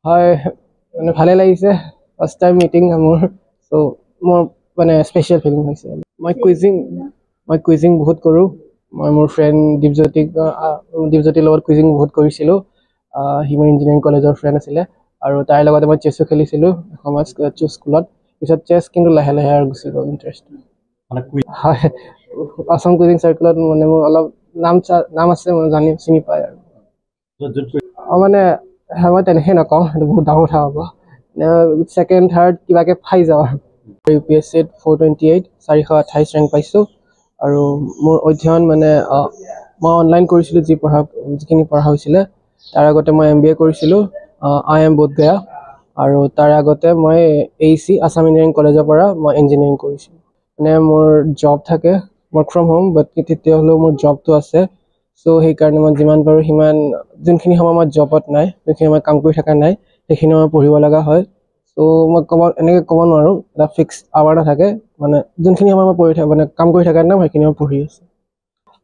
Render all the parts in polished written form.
হয় মানে ভালে লাগিছে ফাৰ্ষ্ট টাইম মিটিং মোৰ সো মোৰ মানে স্পেচিয়েল ফিলিং হৈছে মই কুইজিং বহুত কৰোঁ মই মোৰ ফ্ৰেণ্ড দীপজ্যোতিৰ লগত কুইজিং বহুত কৰিছিলোঁ সি মোৰ ইঞ্জিনিয়াৰিং কলেজৰ ফ্ৰেণ্ড আছিলে আৰু তাৰ লগতে মই চেছো খেলিছিলোঁ এসময়ত স্কুলত পিছত চেছ কিন্তু লাহে লাহে আৰু গুচি গ'ল ইণ্টাৰেষ্ট হয় আছাম কুইজিং চাৰ্কুলত মানে মোৰ অলপ নাম আছে মানে চিনি পায় আৰু মানে মই তেনেকৈ নকওঁ সেইটো বহুত ডাঙৰ কথা হ'ব ছেকেণ্ড থাৰ্ড কিবাকৈ পাই যাওঁ আৰু UPSCত 428 428 ৰেংক পাইছোঁ আৰু মোৰ অধ্যয়ন মানে মই অনলাইন কৰিছিলোঁ যিখিনি পঢ়া হৈছিলে তাৰ আগতে মই MBA কৰিছিলোঁ IIM বোধগয়া আৰু তাৰ আগতে মই AC আছাম ইঞ্জিনিয়াৰিং কলেজৰ পৰা মই ইঞ্জিনিয়াৰিং কৰিছিলোঁ মানে মোৰ জব থাকে ৱৰ্ক ফ্ৰম হোম বাট তেতিয়াহ'লেও মোৰ জবটো আছে চ' সেইকাৰণে মই যিমান পাৰোঁ সিমান যোনখিনি সময় মই জবত নাই যোনখিনি মই কাম কৰি থকা নাই সেইখিনি মই পঢ়িব লগা হয় চ' মই এনেকৈ ক'ব নোৱাৰোঁ এটা ফিক্স আৱাৰ নাথাকে মানে যোনখিনি সময় মই মানে কাম কৰি থকা নাই সেইখিনি মই পঢ়ি আছোঁ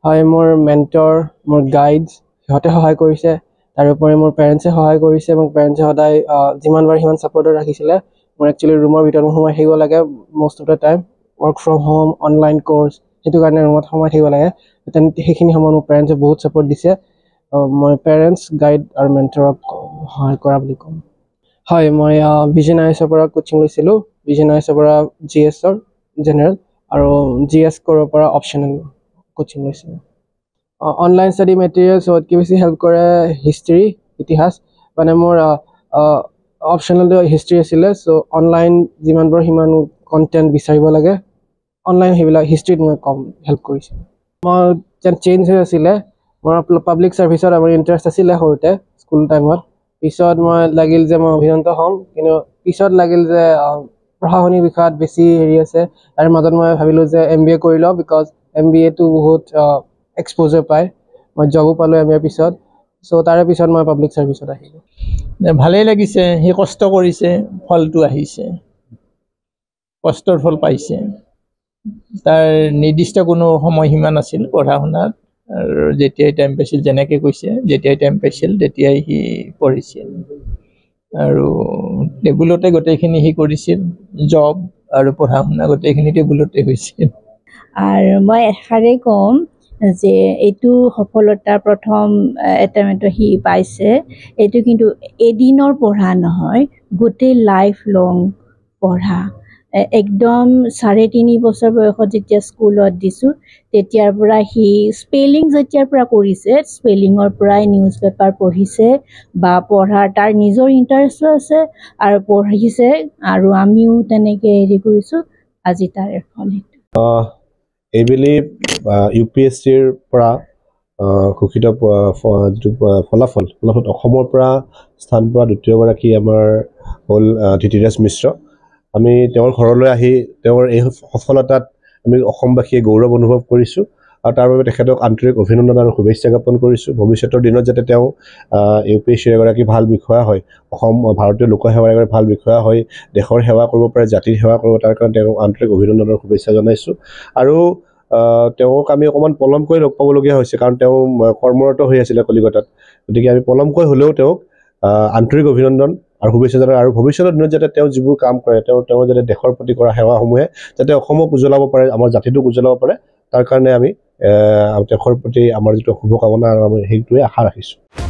হয় মোৰ মেণ্টৰ মোৰ গাইডছ সিহঁতে সহায় কৰিছে তাৰোপৰি মোৰ পেৰেণ্টছে সহায় কৰিছে মোক পেৰেণ্টছে সদায় যিমান পাৰে সিমান ছাপৰ্টত ৰাখিছিলে মোৰ একচুৱেলি ৰুমৰ ভিতৰত সোমাই থাকিব লাগে most of the time work from home online course সেইটো কাৰণে ৰুমত সোমাই থাকিব লাগে সেইখিনি সময়ত মোৰ পেৰেণ্টছে বহুত ছাপৰ্ট দিছে মই পেৰেণ্টছ গাইড আৰু মেণ্টৰক সহায় কৰা বুলি ক'ম হয় মই ভিজন IASৰ পৰা কোচিং লৈছিলোঁ ভিজন IASৰ পৰা GSৰ জেনেৰেল আৰু GS ক'ৰৰ পৰা অপশ্যনেল কোচিং লৈছিলোঁ অনলাইন ষ্টাডি মেটেৰিয়েলছ চবতকৈ বেছি হেল্প কৰে হিষ্ট্ৰী ইতিহাস মানে মোৰ অপশ্যনেলটো হিষ্ট্ৰী আছিলে চ' অনলাইন যিমান পাৰোঁ সিমান কণ্টেণ্ট বিচাৰিব লাগে অনলাইন সেইবিলাক হিষ্ট্ৰীত মই কম হেল্প কৰিছিলোঁ মই চেঞ্জ হৈ আছিলে মোৰ পাব্লিক ছাৰ্ভিচত আমাৰ ইণ্টাৰেষ্ট আছিলে সৰুতে স্কুল টাইমত পিছত মই লাগিল যে মই অভিযন্ত হ'ম কিন্তু পিছত লাগিল যে প্ৰশাসনিক বিষয়ত বেছি হেৰি আছে তাৰ মাজত মই ভাবিলোঁ যে MBA কৰি লওঁ বিকজ MBAটো বহুত এক্সপ'জাৰ পায় মই জবো পালোঁ MBA পিছত চ' তাৰে পিছত মই পাব্লিক ছাৰ্ভিচত আহিলোঁ ভালেই লাগিছে সি কষ্ট কৰিছে ফলটো আহিছে কষ্টৰ ফল পাইছে তাৰ নিৰ্দিষ্ট কোনো সময়সীমা নাছিল পঢ়া শুনাত আৰু যেতিয়াই টাইম পাইছিল যেনেকৈ কৈছে যেতিয়াই টাইম পাইছিল তেতিয়াই সি পঢ়িছিল আৰু টেবুলতে গোটেইখিনি সি কৰিছিল জব আৰু পঢ়া শুনা গোটেইখিনি টেবুলতে হৈছিল আৰু মই এষাৰেই ক'ম যে এইটো সফলতাৰ প্ৰথম এটেম্পটো সি পাইছে এইটো কিন্তু এদিনৰ পঢ়া নহয় গোটেই লাইফ লং পঢ়া একদম 3.5 বছৰ বয়সত যেতিয়া স্কুলত দিছোঁ তেতিয়াৰ পৰা সি স্পেলিং যেতিয়াৰ পৰা কৰিছে স্পেলিঙৰ পৰাই নিউজ পেপাৰ পঢ়িছে বা পঢ়াৰ তাৰ নিজৰ ইণ্টাৰেষ্টো আছে আৰু পঢ়িছে আৰু আমিও তেনেকৈ হেৰি কৰিছোঁ আজি তাৰ ফল এইবেলি UPSCৰ পৰা ঘোষিত যিটো ফলাফল অসমৰ পৰা স্থান পোৱা দ্বিতীয়গৰাকী আমাৰ হ'ল ধৃতিৰাজ মিশ্ৰ আমি তেওঁৰ ঘৰলৈ আহি তেওঁৰ এই সফলতাত আমি অসমবাসীয়ে গৌৰৱ অনুভৱ কৰিছোঁ আৰু তাৰ বাবে তেখেতক আন্তৰিক অভিনন্দন আৰু শুভেচ্ছা জ্ঞাপন কৰিছোঁ ভৱিষ্যতৰ দিনত যাতে তেওঁ UPSCৰ এগৰাকী ভাল বিষয়া হয় ভাৰতীয় লোকসেৱাৰ এগৰাকী ভাল বিষয়া হৈ দেশৰ সেৱা কৰিব পাৰে জাতিৰ সেৱা কৰিব তাৰ কাৰণে তেওঁক আন্তৰিক অভিনন্দন আৰু শুভেচ্ছা জনাইছোঁ আৰু তেওঁক আমি অকণমান পলমকৈ লগ পাবলগীয়া হৈছে কাৰণ তেওঁ কৰ্মৰত হৈ আছিলে কলিকতাত গতিকে আমি পলমকৈ হ'লেও তেওঁক আন্তৰিক অভিনন্দন আৰু শুভেচ্ছা জনাই আৰু ভৱিষ্যতৰ দিনত যাতে তেওঁ যিবোৰ কাম কৰে তেওঁ যাতে দেশৰ প্ৰতি কৰা সেৱাসমূহে যাতে অসমক উজ্বলাব পাৰে আমাৰ জাতিটোক উজ্বলাব পাৰে তাৰ কাৰণে আমি দেশৰ প্ৰতি আমাৰ যিটো শুভকামনা আৰু আমি সেইটোৱে আশা ৰাখিছোঁ